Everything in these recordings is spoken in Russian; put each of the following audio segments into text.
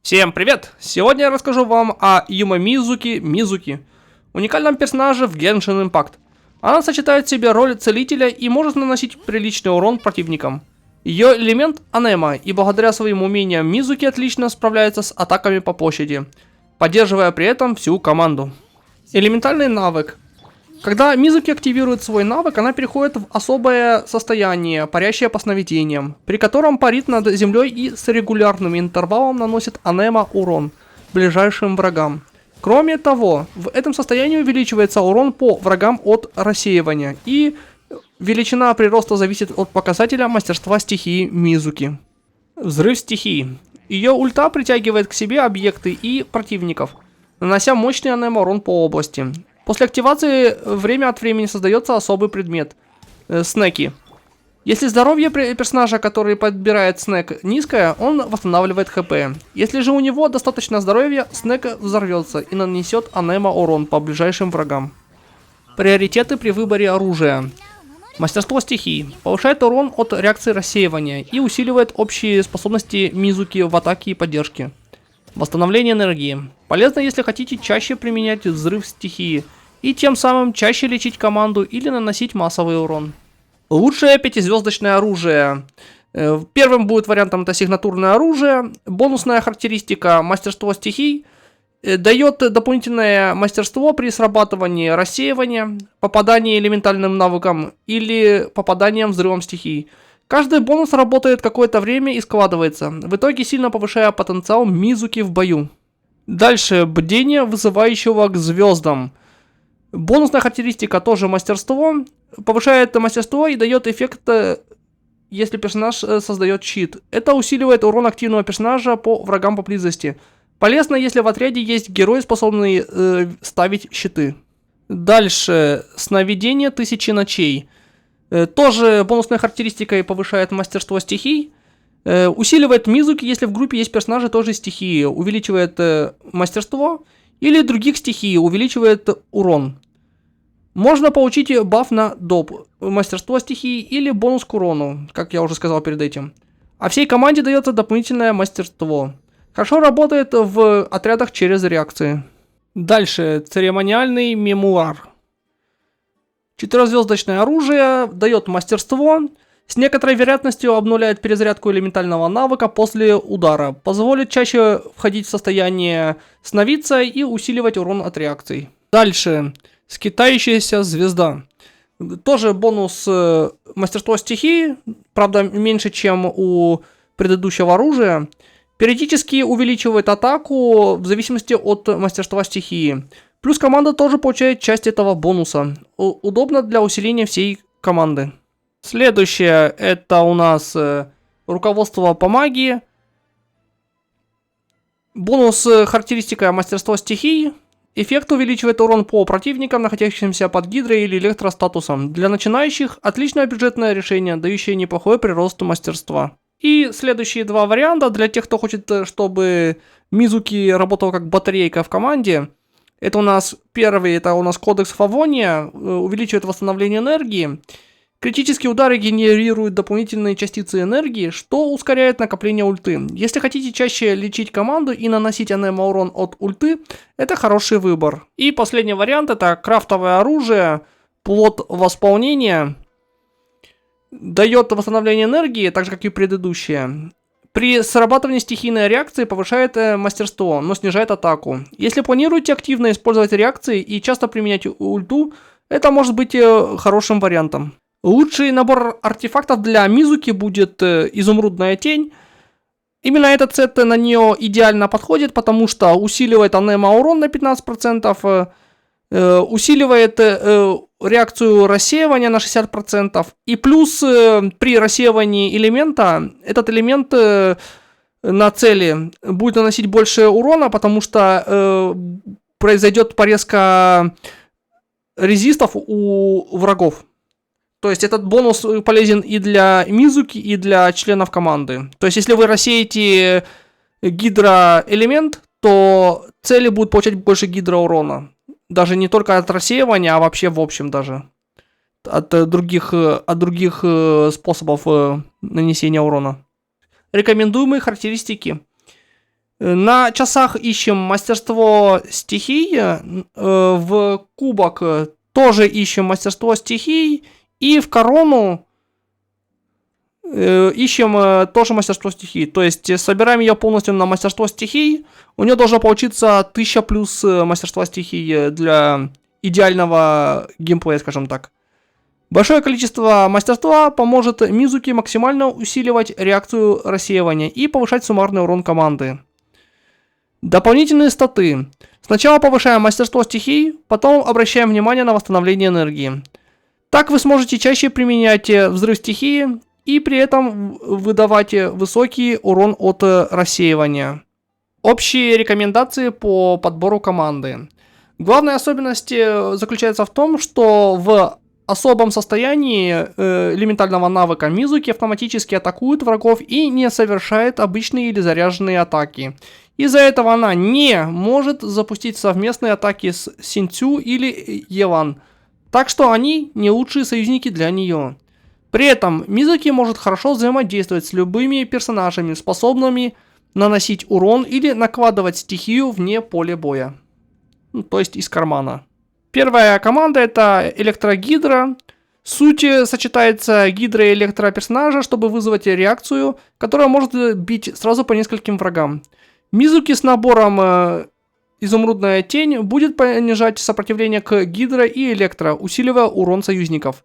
Всем привет! Сегодня я расскажу вам о Юма Мизуки, уникальном персонаже в Genshin Impact. Она сочетает в себе роль целителя и может наносить приличный урон противникам. Ее элемент анема, и благодаря своим умениям Мизуки отлично справляется с атаками по площади, поддерживая при этом всю команду. Элементальный навык. Когда Мизуки активирует свой навык, она переходит в особое состояние, парящее по сновидениям, при котором парит над землей и с регулярным интервалом наносит анема урон ближайшим врагам. Кроме того, в этом состоянии увеличивается урон по врагам от рассеивания, и величина прироста зависит от показателя мастерства стихии Мизуки. Взрыв стихии. Ее ульта притягивает к себе объекты и противников, нанося мощный анема урон по области. После активации время от времени создается особый предмет – снеки. Если здоровье персонажа, который подбирает снек, низкое, он восстанавливает хп. Если же у него достаточно здоровья, снек взорвется и нанесет анема урон по ближайшим врагам. Приоритеты при выборе оружия. Мастерство стихий. Повышает урон от реакции рассеивания и усиливает общие способности Мизуки в атаке и поддержке. Восстановление энергии. Полезно, если хотите чаще применять взрыв стихии и тем самым чаще лечить команду или наносить массовый урон. Лучшее пятизвездочное оружие. Первым будет вариантом это сигнатурное оружие. Бонусная характеристика мастерство стихий. Дает дополнительное мастерство при срабатывании рассеивания, попадании элементальным навыком или попаданием взрывом стихий. Каждый бонус работает какое-то время и складывается, в итоге сильно повышая потенциал Мизуки в бою. Дальше, бдение вызывающего к звездам. Бонусная характеристика тоже мастерство. Повышает мастерство и дает эффект, если персонаж создает щит. Это усиливает урон активного персонажа по врагам поблизости. Полезно, если в отряде есть герой, способный ставить щиты. Дальше, сновидение тысячи ночей. Тоже бонусной характеристикой повышает мастерство стихий. Усиливает Мизуки, если в группе есть персонажи тоже стихии. Увеличивает мастерство. Или других стихий, увеличивает урон. Можно получить баф на доп. Мастерство стихии или бонус к урону, как я уже сказал перед этим. А всей команде дается дополнительное мастерство. Хорошо работает в отрядах через реакции. Дальше, церемониальный мемуар. 4-звездочное оружие, дает мастерство, с некоторой вероятностью обнуляет перезарядку элементального навыка после удара, позволит чаще входить в состояние сновидца и усиливать урон от реакций. Дальше, скитающаяся звезда. Тоже бонус мастерство стихии, правда меньше, чем у предыдущего оружия. Периодически увеличивает атаку в зависимости от мастерства стихии. Плюс команда тоже получает часть этого бонуса. Удобно для усиления всей команды. Следующее это у нас руководство по магии. Бонус характеристика мастерство стихий. Эффект увеличивает урон по противникам, находящимся под гидро или электростатусом. Для начинающих отличное бюджетное решение, дающее неплохой прирост мастерства. И следующие два варианта для тех, кто хочет, чтобы Мизуки работал как батарейка в команде. Это у нас первый, это у нас кодекс Фавония, увеличивает восстановление энергии. Критические удары генерируют дополнительные частицы энергии, что ускоряет накопление ульты. Если хотите чаще лечить команду и наносить анема урон от ульты, это хороший выбор. И последний вариант это крафтовое оружие, плод восполнения. Дает восстановление энергии, так же как и предыдущее. При срабатывании стихийной реакции повышает мастерство, но снижает атаку. Если планируете активно использовать реакции и часто применять ульту, это может быть хорошим вариантом. Лучший набор артефактов для Мизуки будет изумрудная тень. Именно этот сет на нее идеально подходит, потому что усиливает анема урон на 15%, усиливает реакцию рассеивания на 60%, и плюс при рассеивании элемента, этот элемент на цели будет наносить больше урона, потому что произойдет порезка резистов у врагов. То есть этот бонус полезен и для Мизуки, и для членов команды. То есть если вы рассеете гидроэлемент, то цели будут получать больше гидроурона. Даже не только от рассеивания, а вообще в общем даже. От других способов нанесения урона. Рекомендуемые характеристики. На часах ищем мастерство стихий, в кубок тоже ищем мастерство стихий, и в корону ищем тоже мастерство стихий. То есть собираем ее полностью на мастерство стихий. У нее должно получиться 1000 плюс мастерства стихий для идеального геймплея, скажем так. Большое количество мастерства поможет Мизуки максимально усиливать реакцию рассеивания и повышать суммарный урон команды. Дополнительные статы. Сначала повышаем мастерство стихий, потом обращаем внимание на восстановление энергии. Так вы сможете чаще применять взрыв стихии и при этом выдавать высокий урон от рассеивания. Общие рекомендации по подбору команды. Главная особенность заключается в том, что в особом состоянии элементального навыка Мизуки автоматически атакует врагов и не совершает обычные или заряженные атаки. Из-за этого она не может запустить совместные атаки с Синцю или Еван, так что они не лучшие союзники для нее. При этом Мизуки может хорошо взаимодействовать с любыми персонажами, способными наносить урон или накладывать стихию вне поля боя. Ну, то есть из кармана. Первая команда это Электрогидра. Суть сочетается гидро и электроперсонажа, чтобы вызвать реакцию, которая может бить сразу по нескольким врагам. Мизуки с набором Изумрудная тень будет понижать сопротивление к гидро и электро, усиливая урон союзников.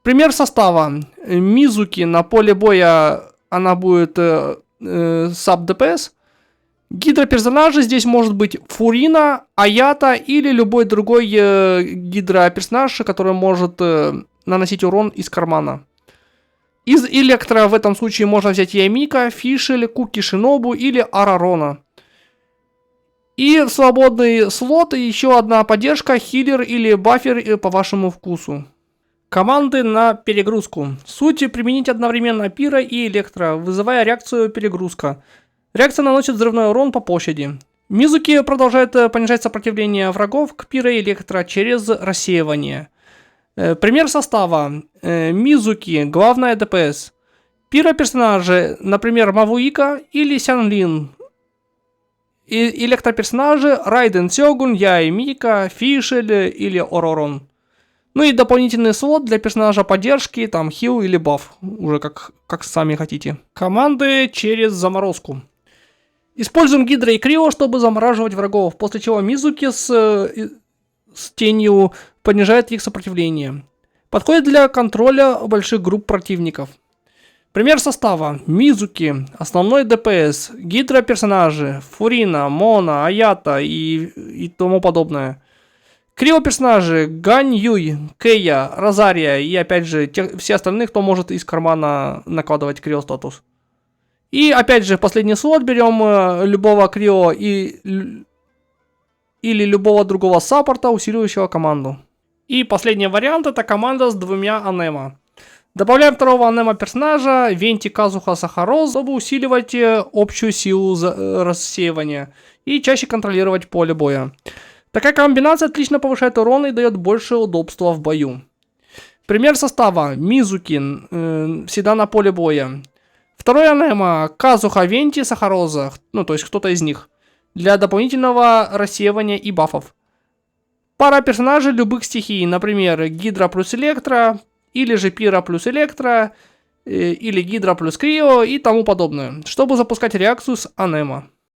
Пример состава. Мизуки на поле боя она будет саб ДПС. Гидроперсонажи здесь может быть Фурина, Аята или любой другой гидроперсонаж, который может наносить урон из кармана. Из электро в этом случае можно взять Ямика, Фишель, Куки Шинобу или Арарона. И в свободный слот еще одна поддержка, хилер или бафер по вашему вкусу. Команды на перегрузку. Суть применить одновременно пиро и электро, вызывая реакцию перегрузка. Реакция наносит взрывной урон по площади. Мизуки продолжает понижать сопротивление врагов к пиро и электро через рассеивание. Пример состава. Мизуки, главная ДПС. Пиро персонажи, например, Мавуика или Сянлин. И электроперсонажи Райден Сёгун, Яй Мика, Фишель или Оророн. Ну и дополнительный слот для персонажа поддержки, там хил или баф, уже как сами хотите. Команды через заморозку. Используем Гидро и Крио, чтобы замораживать врагов, после чего Мизуки с тенью понижает их сопротивление. Подходит для контроля больших групп противников. Пример состава. Мизуки, основной ДПС, Гидро персонажи, Фурина, Мона, Аята и тому подобное. Крио персонажи Гань Юй, Кэя, Розария и опять же все остальные, кто может из кармана накладывать Крио статус. И опять же в последний слот берем любого Крио или любого другого саппорта, усиливающего команду. И последний вариант это команда с двумя анема. Добавляем второго анема персонажа, Венти Казуха Сахароз, чтобы усиливать общую силу рассеивания и чаще контролировать поле боя. Такая комбинация отлично повышает урон и дает больше удобства в бою. Пример состава. Мизуки, всегда на поле боя. Второй анема Казуха, Венти, Сахароза, ну то есть кто-то из них, для дополнительного рассеивания и бафов. Пара персонажей любых стихий, например, Гидра плюс Электро, или же Пиро плюс Электро, или Гидра плюс Крио и тому подобное, чтобы запускать реакцию с анема.